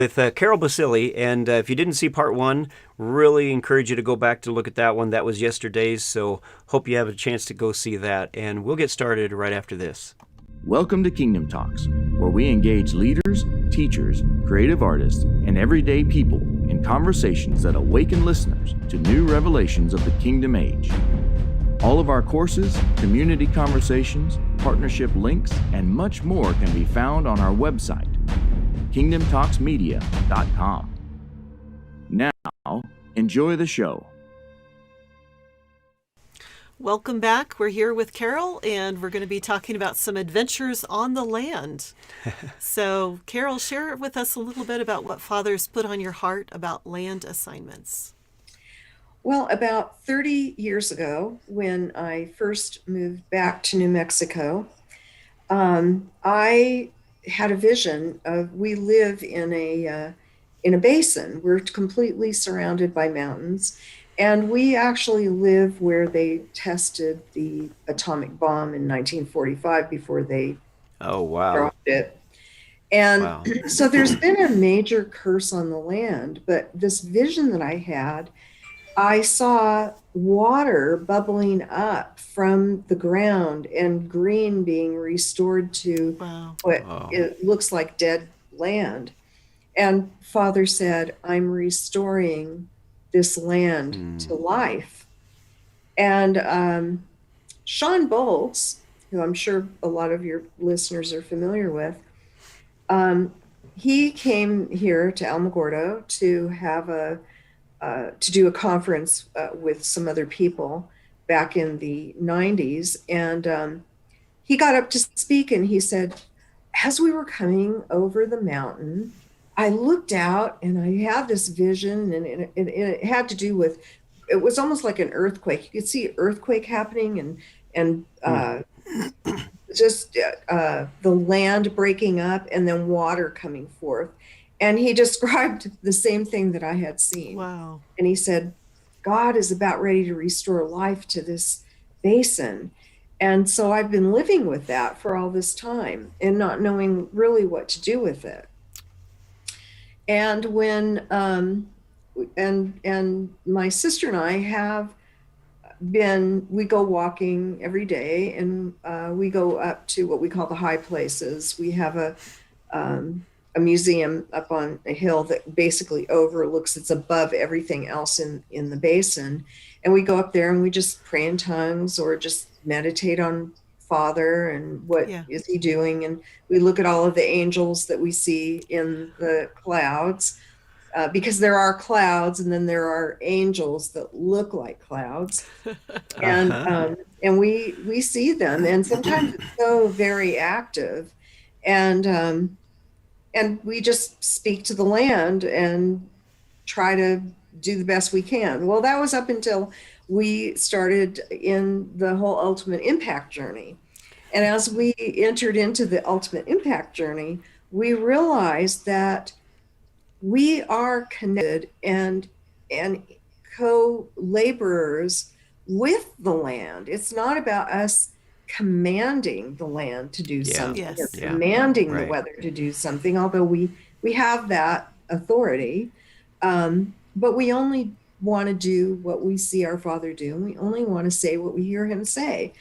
with Carol Basile. And if you didn't see part one, really encourage you to go back to look at that one. That was yesterday's, so hope you have a chance to go see that. And we'll get started right after this. Welcome to Kingdom Talks, where we engage leaders, teachers, creative artists, and everyday people in conversations that awaken listeners to new revelations of the Kingdom Age. All of our courses, community conversations, partnership links, and much more can be found on our website, kingdomtalksmedia.com. Now, enjoy the show. Welcome back. We're here with Carol, and we're going to be talking about some adventures on the land. So, Carol, share with us a little bit about what Father's put on your heart about land assignments. Well, about 30 years ago, when I first moved back to New Mexico, I had a vision of, we live in a basin. We're completely surrounded by mountains. And we actually live where they tested the atomic bomb in 1945 before they dropped it. And so there's been a major curse on the land. But this vision that I had, I saw water bubbling up from the ground and green being restored to what it looks like dead land. And Father said, I'm restoring this land to life. And Sean Boltz, who I'm sure a lot of your listeners are familiar with, he came here to Alamagordo to have to do a conference with some other people back in the 90s. And he got up to speak and he said, as we were coming over the mountain, I looked out and I had this vision, and it had to do with, it was almost like an earthquake. You could see earthquake happening and just the land breaking up and then water coming forth. And he described the same thing that I had seen. Wow. And he said, God is about ready to restore life to this basin. And so I've been living with that for all this time and not knowing really what to do with it. And when, and my sister and I have we go walking every day, and we go up to what we call the high places. We have a museum up on a hill that basically overlooks, it's above everything else in the basin. And we go up there and we just pray in tongues or just meditate on Father and what is he doing. And we look at all of the angels that we see in the clouds, because there are clouds and then there are angels that look like clouds. And we see them, and sometimes it's so very active. And we just speak to the land and try to do the best we can. Well, that was up until we started in the whole ultimate impact journey. And as we entered into the ultimate impact journey, we realized that we are connected and co-laborers with the land. It's not about us commanding the land to do something, or commanding the weather to do something, although we have that authority. But we only want to do what we see our Father do, and we only want to say what we hear him say.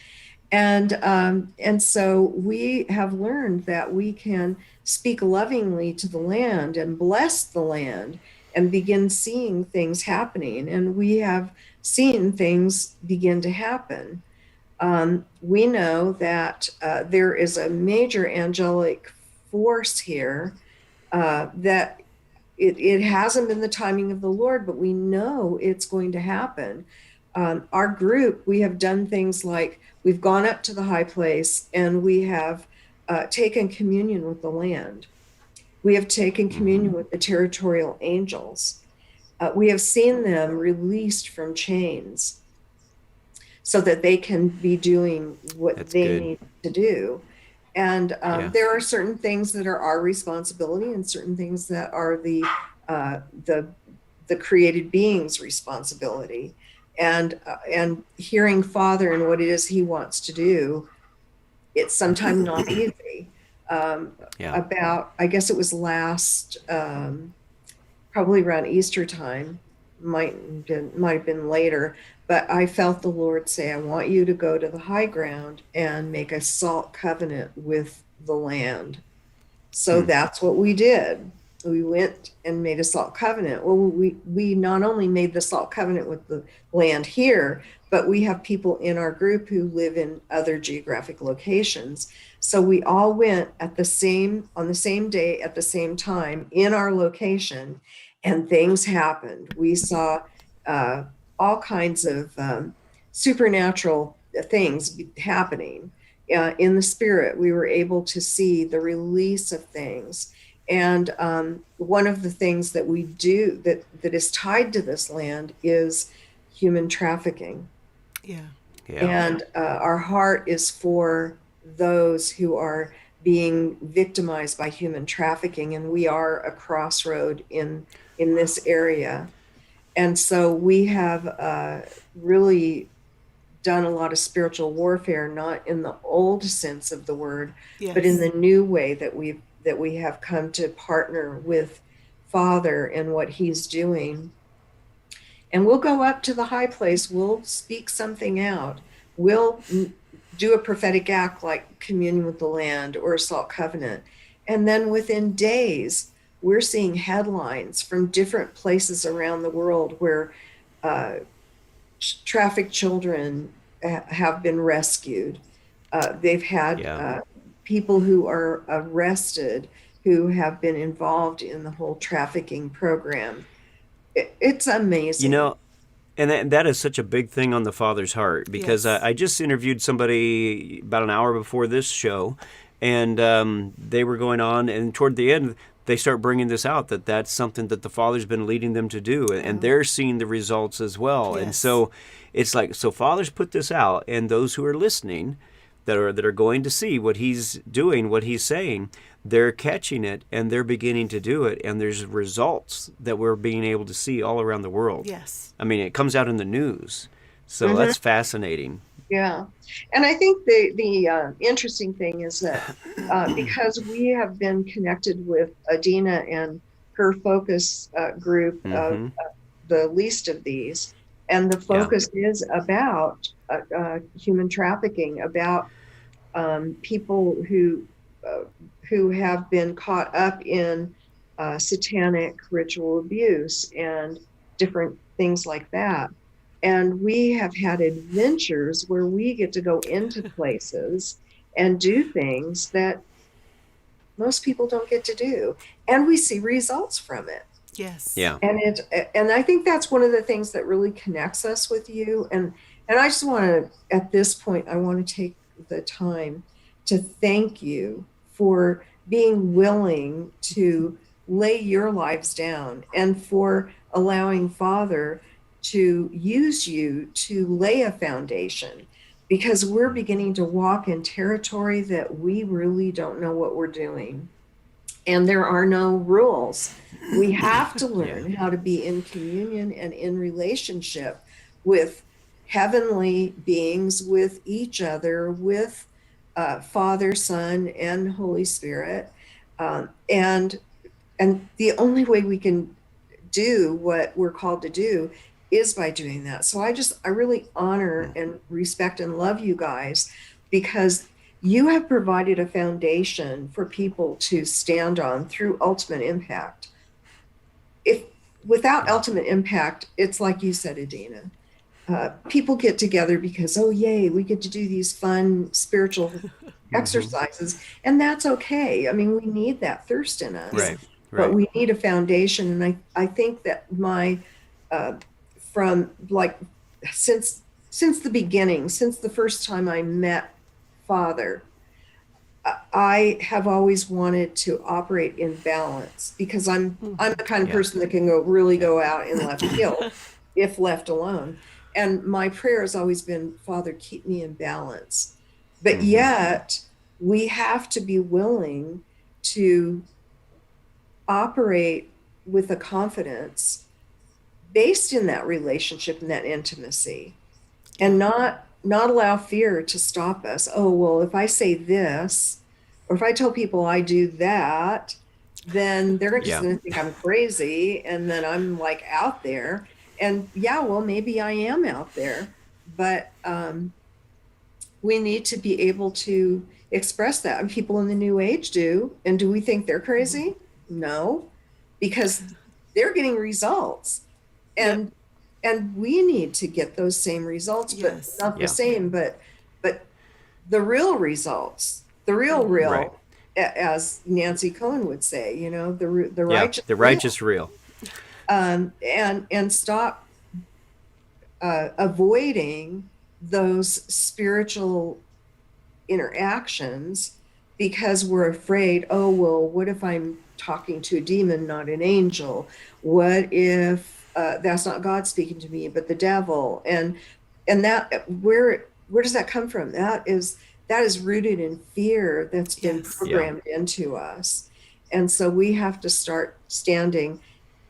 And so we have learned that we can speak lovingly to the land and bless the land and begin seeing things happening. And we have seen things begin to happen. We know that there is a major angelic force here, that it hasn't been the timing of the Lord, but we know it's going to happen. Our group, we have done things like we've gone up to the high place and we have taken communion with the land. We have taken communion with the territorial angels. We have seen them released from chains so that they can be doing what need to do. And there are certain things that are our responsibility and certain things that are the created being's responsibility. And hearing Father and what it is he wants to do, it's sometimes not easy. about, I guess it was last, probably around Easter time, might have been later, but I felt the Lord say, I want you to go to the high ground and make a salt covenant with the land. So that's what we did. We went and made a salt covenant. Well, we not only made the salt covenant with the land here, but we have people in our group who live in other geographic locations. So we all went on the same day at the same time in our location, and things happened. We saw all kinds of supernatural things happening. In the spirit, we were able to see the release of things. And one of the things that we do that is tied to this land is human trafficking. Yeah. And our heart is for those who are being victimized by human trafficking. And we are a crossroad in this area. And so we have really done a lot of spiritual warfare, not in the old sense of the word, but in the new way that we have come to partner with Father and what he's doing. And we'll go up to the high place, we'll speak something out, we'll do a prophetic act like communion with the land or a salt covenant. And then within days, we're seeing headlines from different places around the world where trafficked children have been rescued. They've had people who are arrested who have been involved in the whole trafficking program. It's amazing. And that is such a big thing on the Father's heart, because I just interviewed somebody about an hour before this show, and they were going on, and toward the end, they start bringing this out, that's something that the Father's been leading them to do, and they're seeing the results as well. And so it's like, so Father's put this out, and those who are listening that are going to see what he's doing, what he's saying, they're catching it and they're beginning to do it, and there's results that we're being able to see all around the world. Yes. I mean, it comes out in the news. So that's fascinating. Yeah. And I think the interesting thing is that because we have been connected with Adena and her focus group of the least of these, and the focus is about human trafficking, about people who have been caught up in satanic ritual abuse and different things like that. And we have had adventures where we get to go into places and do things that most people don't get to do. And we see results from it. Yes. Yeah. And I think that's one of the things that really connects us with you. And I just want to, at this point, I want to take the time to thank you for being willing to lay your lives down and for allowing Father to use you to lay a foundation, because we're beginning to walk in territory that we really don't know what we're doing. And there are no rules. We have to learn how to be in communion and in relationship with heavenly beings, with each other, with Father, Son, and Holy Spirit. And the only way we can do what we're called to do is by doing that. So I really honor and respect and love you guys, because you have provided a foundation for people to stand on through Ultimate Impact. Without Ultimate Impact, it's like you said, Adena, people get together because, oh, yay, we get to do these fun spiritual exercises, and that's okay. I mean, we need that thirst in us, right. But we need a foundation. And I think that from like, since the beginning, since the first time I met Father, I have always wanted to operate in balance, because I'm the kind of person that can really go out in left field if left alone. And my prayer has always been, Father, keep me in balance. But yet we have to be willing to operate with a confidence based in that relationship and that intimacy, and not allow fear to stop us. Oh, well, if I say this, or if I tell people I do that, then they're just Yeah. going to think I'm crazy, and then I'm like out there. And yeah, well, maybe I am out there, but we need to be able to express that. And people in the New Age do. And do we think they're crazy? No, because they're getting results, and and we need to get those same results, but Yes. not the Yeah. same, but the real results, the real, Right. as Nancy Cohen would say, you know, the Yeah, righteous, the righteous real. and stop avoiding those spiritual interactions because we're afraid, oh, well, what if I'm talking to a demon, not an angel? What if that's not God speaking to me, but the devil? And that, where does that come from? That is rooted in fear that's been Yes. programmed into us. And so we have to start standing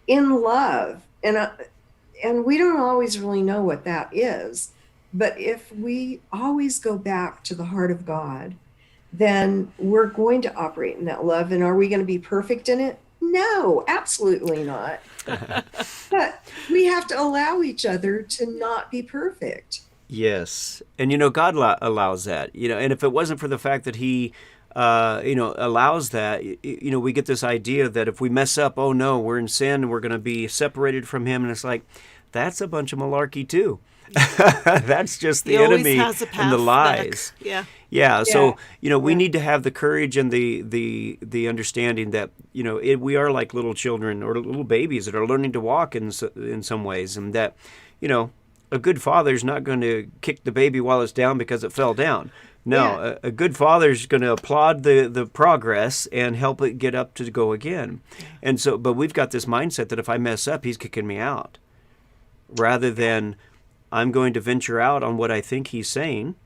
in love. And we don't always really know what that is. But if we always go back to the heart of God, then we're going to operate in that love. And are we going to be perfect in it? No, absolutely not. But we have to allow each other to not be perfect. Yes. And, God allows that, and if it wasn't for the fact that he, allows that, we get this idea that if we mess up, oh no, we're in sin, we're going to be separated from him. And it's like, that's a bunch of malarkey too. That's just the enemy and the lies. Back. Yeah. Yeah. So, we need to have the courage and the understanding that, we are like little children or little babies that are learning to walk in some ways. And that, a good father's not going to kick the baby while it's down because it fell down. No, a good father's going to applaud the progress and help it get up to go again. And so, but we've got this mindset that if I mess up, he's kicking me out. Rather than I'm going to venture out on what I think he's saying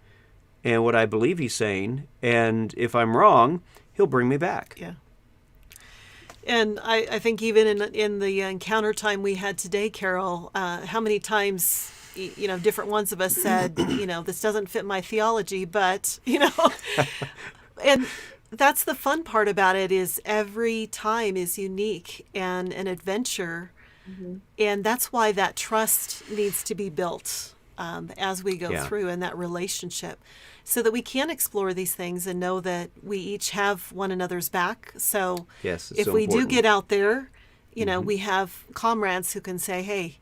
and what I believe he's saying. And if I'm wrong, he'll bring me back. Yeah. And I think even in the encounter time we had today, Carol, how many times, different ones of us said, this doesn't fit my theology, but, and that's the fun part about it is every time is unique and an adventure. Mm-hmm. And that's why that trust needs to be built as we go through in that relationship so that we can explore these things and know that we each have one another's back. So yes, if we do get out there, we have comrades who can say, hey,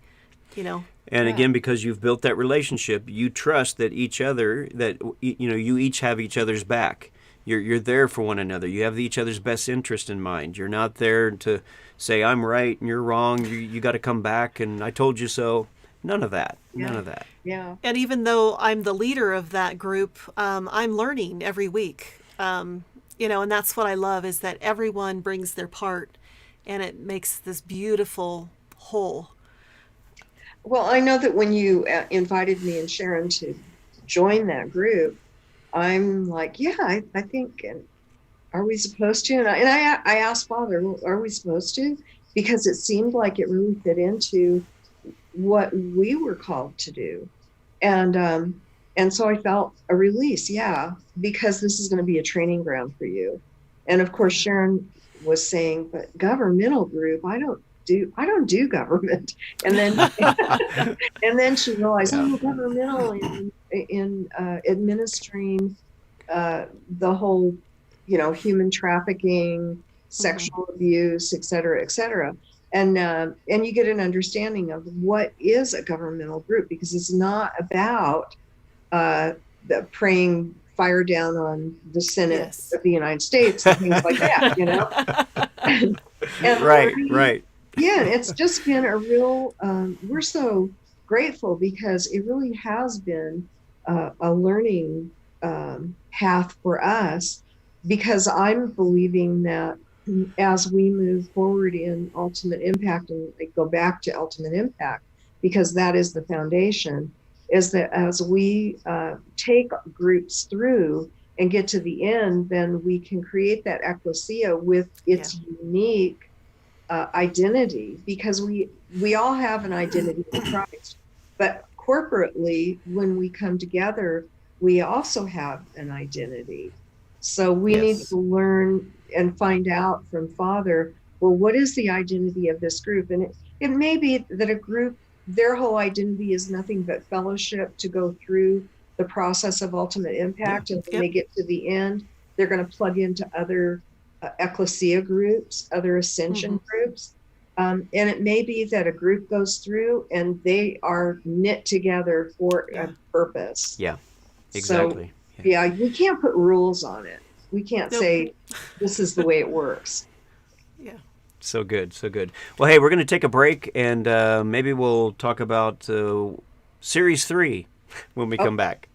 And again, because you've built that relationship, you trust that you each have each other's back. You're there for one another. You have each other's best interest in mind. You're not there to say, I'm right and you're wrong. You got to come back and I told you so. None of that. Yeah. None of that. Yeah. And even though I'm the leader of that group, I'm learning every week. And that's what I love is that everyone brings their part and it makes this beautiful whole. Well, I know that when you invited me and Sharon to join that group, I'm like, yeah, I think, are we supposed to? And I asked Father, well, are we supposed to? Because it seemed like it really fit into what we were called to do. And so I felt a release, because this is going to be a training ground for you. And of course, Sharon was saying, but governmental group, I don't do government. And then and then she realized, governmental in administering the whole, human trafficking, sexual abuse, et cetera, and you get an understanding of what is a governmental group, because it's not about the praying fire down on the Senate of the United States and things like that, and right. Yeah, it's just been a real, we're so grateful because it really has been a learning path for us, because I'm believing that as we move forward in ultimate impact, and I go back to ultimate impact because that is the foundation, is that as we take groups through and get to the end, then we can create that ekklesia with its unique identity, because we all have an identity in Christ, but corporately when we come together we also have an identity, So we need to learn and find out from Father, well, what is the identity of this group? And it may be that a group, their whole identity is nothing but fellowship to go through the process of ultimate impact. And when they get to the end, they're going to plug into other ekklesia groups, other ascension groups. And it may be that a group goes through and they are knit together for a purpose. Yeah, exactly. So, we can't put rules on it. We can't say this is the way it works. Yeah. So good, so good. Well, hey, we're going to take a break, and maybe we'll talk about Series 3 when we come back.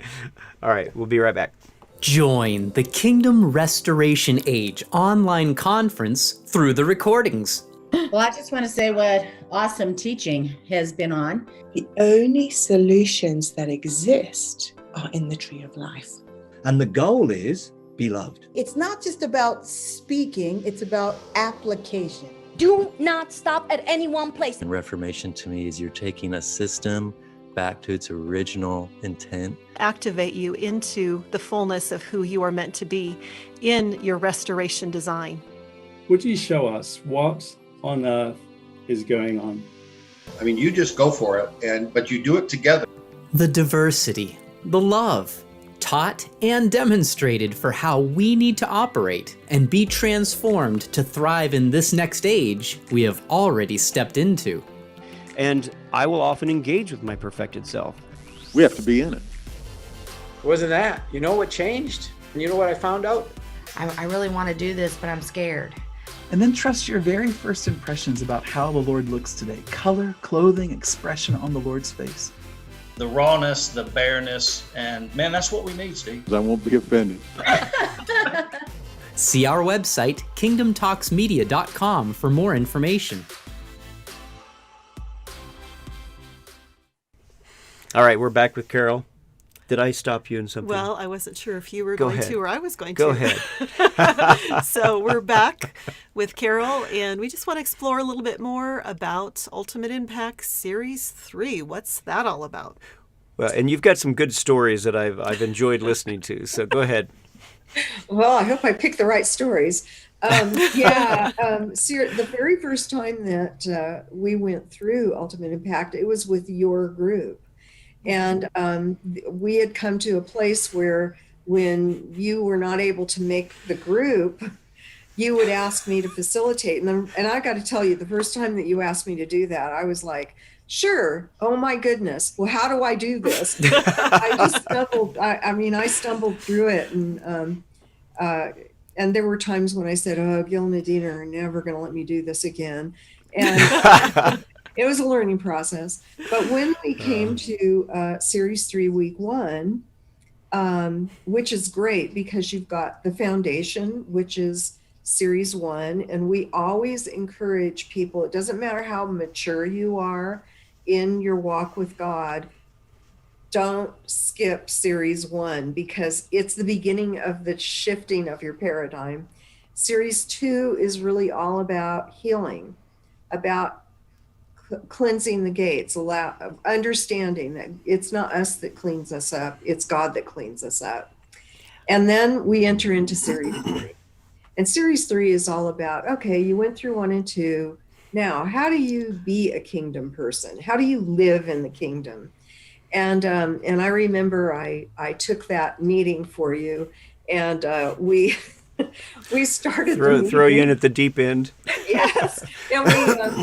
All right, we'll be right back. Join the Kingdom Restoration Age online conference through the recordings. Well, I just want to say what awesome teaching has been on. The only solutions that exist are in the tree of life. And the goal is be loved. It's not just about speaking, it's about application. Do not stop at any one place. And Reformation to me is you're taking a system back to its original intent. Activate you into the fullness of who you are meant to be in your restoration design. Would you show us what on earth is going on? I mean, you just go for it, but you do it together. The diversity, the love, taught and demonstrated for how we need to operate and be transformed to thrive in this next age we have already stepped into. And I will often engage with my perfected self. We have to be in it. Wasn't that? You know what changed? And you know what I found out? I really want to do this, but I'm scared. And then trust your very first impressions about how the Lord looks today. Color, clothing, expression on the Lord's face. The rawness, the bareness, and man, that's what we need, Steve. I won't be offended. See our website, kingdomtalksmedia.com, for more information. All right, we're back with Carol. Did I stop you in something? Well, I wasn't sure if you were going to or I was going to. Go ahead. So we're back with Carol, and we just want to explore a little bit more about Ultimate Impact Series 3. What's that all about? Well, and you've got some good stories that I've enjoyed listening to, so go ahead. Well, I hope I picked the right stories. The very first time that we went through Ultimate Impact, it was with your group. And we had come to a place where when you were not able to make the group, you would ask me to facilitate. And I got to tell you, the first time that you asked me to do that, I was like, sure. Oh, my goodness. Well, how do I do this? I just stumbled. I stumbled through it. And there were times when I said, oh, Gil and Adena are never going to let me do this again. And it was a learning process. But when we came to Series 3, Week 1, which is great because you've got the foundation, which is Series 1. And we always encourage people, it doesn't matter how mature you are in your walk with God, don't skip Series 1 because it's the beginning of the shifting of your paradigm. Series 2 is really all about healing, about cleansing the gates, understanding that it's not us that cleans us up, it's God that cleans us up. And then we enter into Series 3. And Series 3 is all about, okay, you went through 1 and 2. Now, how do you be a kingdom person? How do you live in the kingdom? And I remember I took that meeting for you, and we started throw you in at the deep end. Yes, and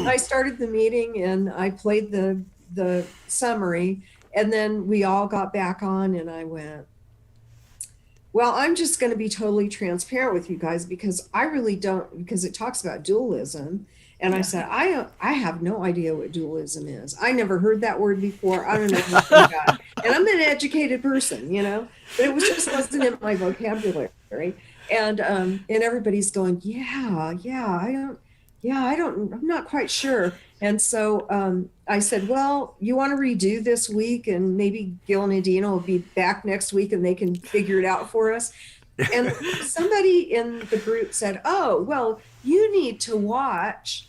I started the meeting and I played the summary, and then we all got back on, and I went, well, I'm just going to be totally transparent with you guys because I really don't, because it talks about dualism. And I said, I have no idea what dualism is. I never heard that word before. I don't know anything about it. And I'm an educated person, but it wasn't in my vocabulary. And everybody's going, I'm not quite sure. And so I said, well, you want to redo this week and maybe Gil and Adena will be back next week and they can figure it out for us. And somebody in the group said, oh, well, you need to watch,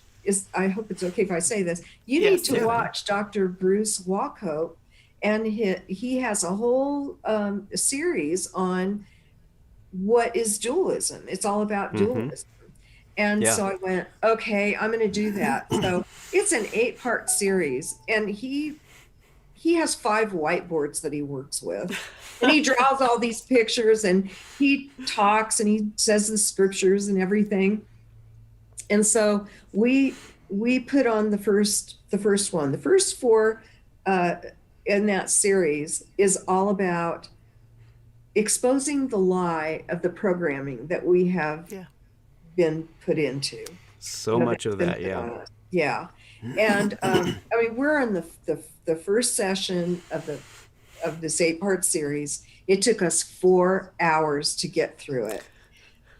I hope it's okay if I say this, you need to watch Dr. Bruce Walcope, and he has a whole series on what is dualism? It's all about dualism. And so I went, okay, I'm going to do that. So it's an 8-part series, and he has 5 whiteboards that he works with, and he draws all these pictures, and he talks, and he says the scriptures and everything. And so we put on the first one. The first 4 in that series is all about exposing the lie of the programming that we have been put into. So much of that, yeah. And I mean, we're on the first session of this 8-part series. It took us 4 hours to get through it,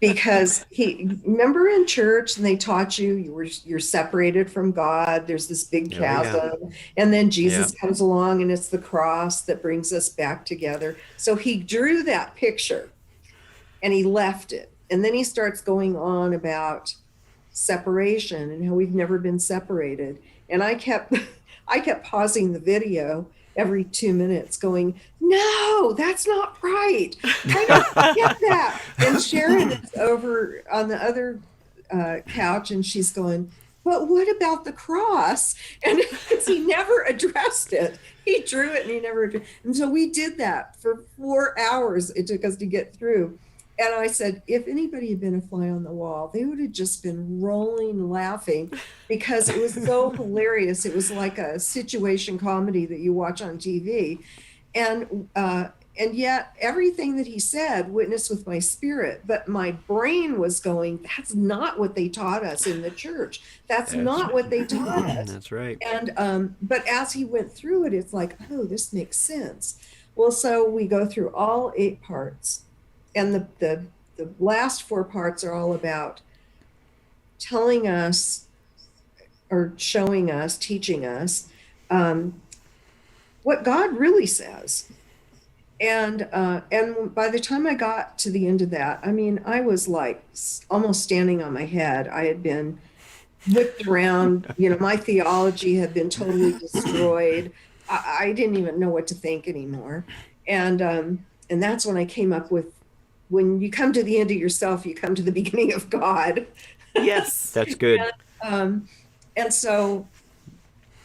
because remember in church, and they taught you're separated from God. There's this big chasm, and then Jesus comes along, and it's the cross that brings us back together. So he drew that picture, and he left it. And then he starts going on about separation and how we've never been separated. And I kept pausing the video every 2 minutes going, no, that's not right. I don't get that. And Sharon is over on the other couch, and she's going, but what about the cross? And he never addressed it. He drew it and he never addressed it. And so we did that for 4 hours. It took us to get through. And I said, if anybody had been a fly on the wall, they would have just been rolling laughing, because it was so hilarious. It was like a situation comedy that you watch on TV. And yet everything that he said witnessed with my spirit, but my brain was going, that's not what they taught us in the church. That's not what they taught us. That's right. And but as he went through it, it's like, oh, this makes sense. Well, so we go through all 8 parts. And the last 4 parts are all about telling us, or showing us, teaching us what God really says. And by the time I got to the end of that, I mean, I was like almost standing on my head. I had been whipped around. My theology had been totally destroyed. I didn't even know what to think anymore. And that's when I came up with, when you come to the end of yourself, you come to the beginning of God. Yes. That's good. And so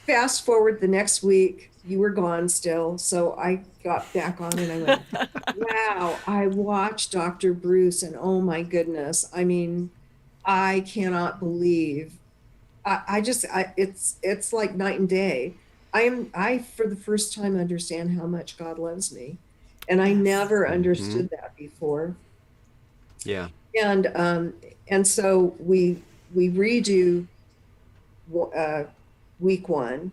fast forward the next week, you were gone still. So I got back on and I went, wow, I watched Dr. Bruce, and oh my goodness. I mean, I cannot believe, it's like night and day. I for the first time understand how much God loves me. And I never understood that before. Yeah. And so we redo week 1,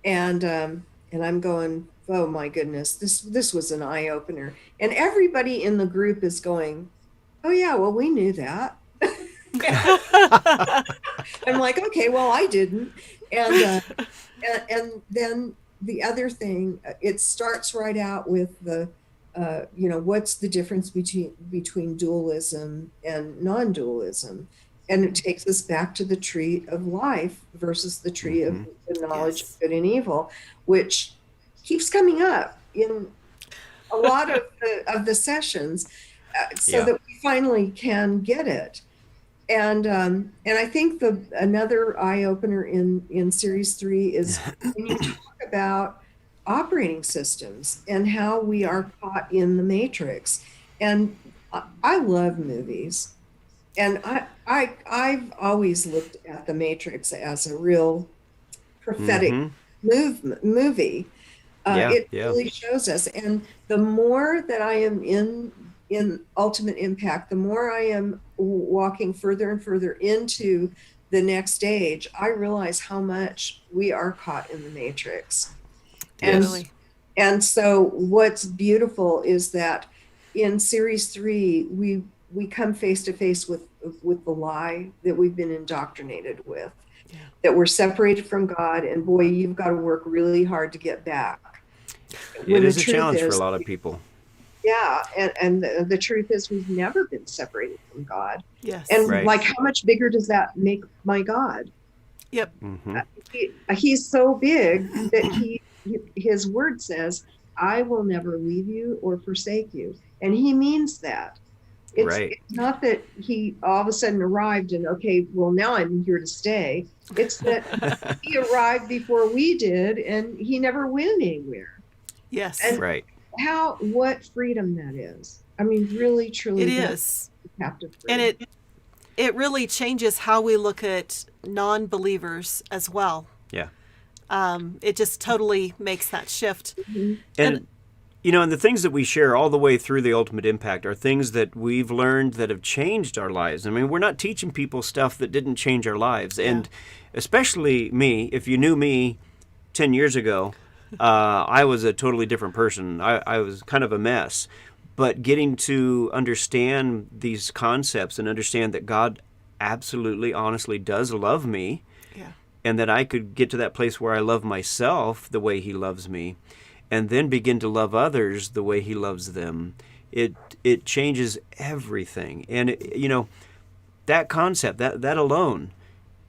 and I'm going, oh my goodness, this was an eye opener. And everybody in the group is going, oh yeah, well, we knew that. I'm like, okay, well, I didn't. And then the other thing, it starts right out with the, what's the difference between dualism and non-dualism? And it takes us back to the tree of life versus the tree of the knowledge of good and evil, which keeps coming up in a lot of the sessions, so that we finally can get it. And I think another eye opener in series 3 is when you talk about operating systems and how we are caught in the matrix. And I love movies, and I've always looked at the Matrix as a real prophetic movie. It really shows us. And the more that I am in Ultimate Impact, the more I am walking further and further into the next stage, I realize how much we are caught in the matrix. And so what's beautiful is that in series 3, we come face to face with the lie that we've been indoctrinated with, that we're separated from God, and boy, you've got to work really hard to get back. It is a challenge for a lot of people. Yeah, and the truth is we've never been separated from God. Yes. And like, how much bigger does that make my God? Yep. He's so big that his word says, I will never leave you or forsake you. And he means that. It's not that he all of a sudden arrived and, okay, well, now I'm here to stay. It's that he arrived before we did and he never went anywhere. Yes. And what freedom that is. I mean, really, truly. It is. Captive freedom. And it really changes how we look at non-believers as well. Yeah. It just totally makes that shift. Mm-hmm. And and the things that we share all the way through the Ultimate Impact are things that we've learned that have changed our lives. I mean, we're not teaching people stuff that didn't change our lives. Yeah. And especially me, if you knew me 10 years ago, I was a totally different person. I was kind of a mess. But getting to understand these concepts and understand that God absolutely, honestly does love me, and that I could get to that place where I love myself the way he loves me, and then begin to love others the way he loves them, it changes everything. And that concept, that alone,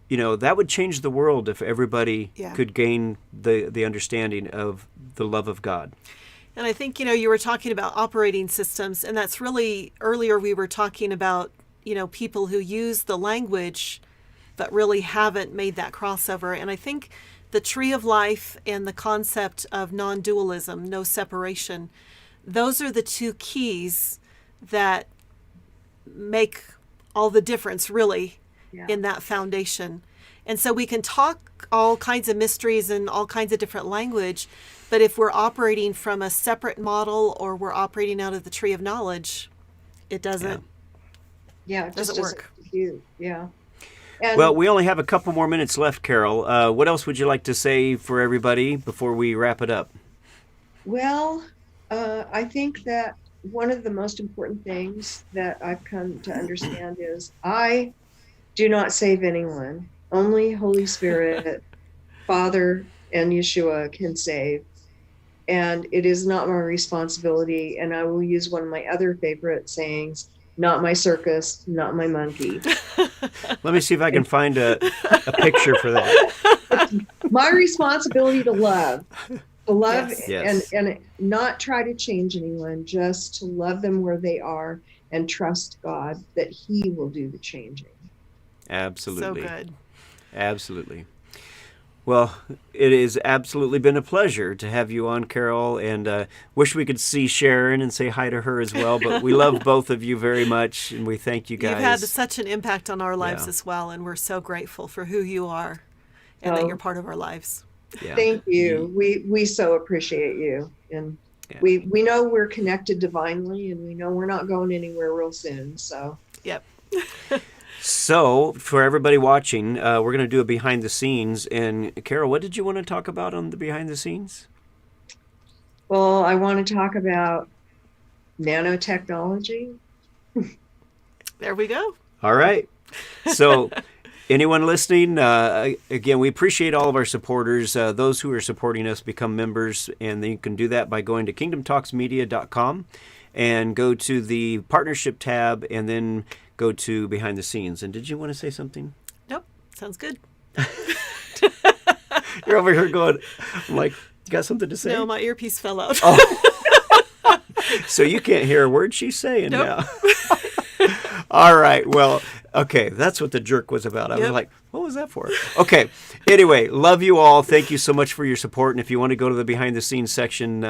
that would change the world if everybody could gain the understanding of the love of God. And I think, you were talking about operating systems, and that's really, earlier we were talking about, people who use the language but really haven't made that crossover. And I think the tree of life and the concept of non-dualism, no separation, those are the two keys that make all the difference, really, in that foundation. And so we can talk all kinds of mysteries and all kinds of different language, but if we're operating from a separate model or we're operating out of the tree of knowledge, it doesn't. Yeah, it doesn't work. Yeah. Well, we only have a couple more minutes left, Carol. What else would you like to say for everybody before we wrap it up? Well, I think that one of the most important things that I've come to understand is I do not save anyone. Only Holy Spirit, Father, and Yeshua can save. And it is not my responsibility. And I will use one of my other favorite sayings, not my circus, not my monkey. Let me see if I can find a picture for that. It's my responsibility to love. Yes. And not try to change anyone, just to love them where they are and trust God that he will do the changing. Absolutely. So good. Absolutely. Well, it has absolutely been a pleasure to have you on, Carol, and wish we could see Sharon and say hi to her as well, but we love both of you very much, and we thank you guys. You've had such an impact on our lives as well, and we're so grateful for who you are and that you're part of our lives. Yeah. Thank you. We so appreciate you, and we know we're connected divinely, and we know we're not going anywhere real soon, so. Yep. So, for everybody watching, we're going to do a behind the scenes. And Carol, what did you want to talk about on the behind the scenes? Well, I want to talk about nanotechnology. There we go. All right. So, anyone listening, again, we appreciate all of our supporters. Those who are supporting us become members, and you can do that by going to kingdomtalksmedia.com and go to the partnership tab, and then go to behind the scenes. And did you want to say something? Nope. Sounds good. You're over here going, I'm like, you got something to say? No, my earpiece fell out. Oh. So you can't hear a word she's saying now. All right. Well, okay. That's what the jerk was about. I was like, what was that for? Okay. Anyway, love you all. Thank you so much for your support. And if you want to go to the behind the scenes section,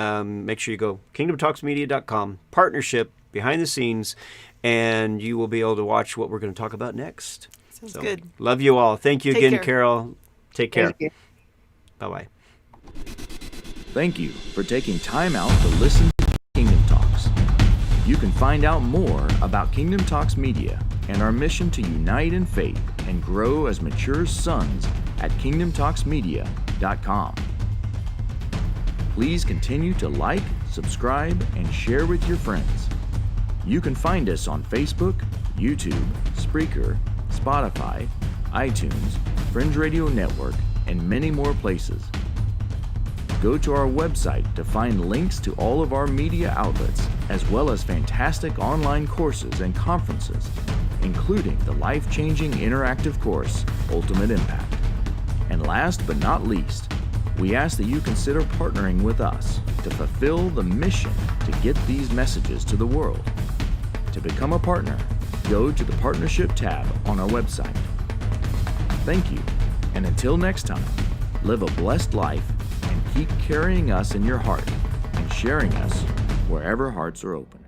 make sure you go kingdomtalksmedia.com, partnership, behind the scenes, and you will be able to watch what we're going to talk about next. Sounds good. Love you all. Thank you again, care. Carol. Take care. Thank you. Bye-bye. Thank you for taking time out to listen to Kingdom Talks. You can find out more about Kingdom Talks Media and our mission to unite in faith and grow as mature sons at kingdomtalksmedia.com. Please continue to like, subscribe, and share with your friends. You can find us on Facebook, YouTube, Spreaker, Spotify, iTunes, Fringe Radio Network, and many more places. Go to our website to find links to all of our media outlets, as well as fantastic online courses and conferences, including the life-changing interactive course, Ultimate Impact. And last but not least, we ask that you consider partnering with us to fulfill the mission to get these messages to the world. To become a partner, go to the Partnership tab on our website. Thank you, and until next time, live a blessed life and keep carrying us in your heart and sharing us wherever hearts are open.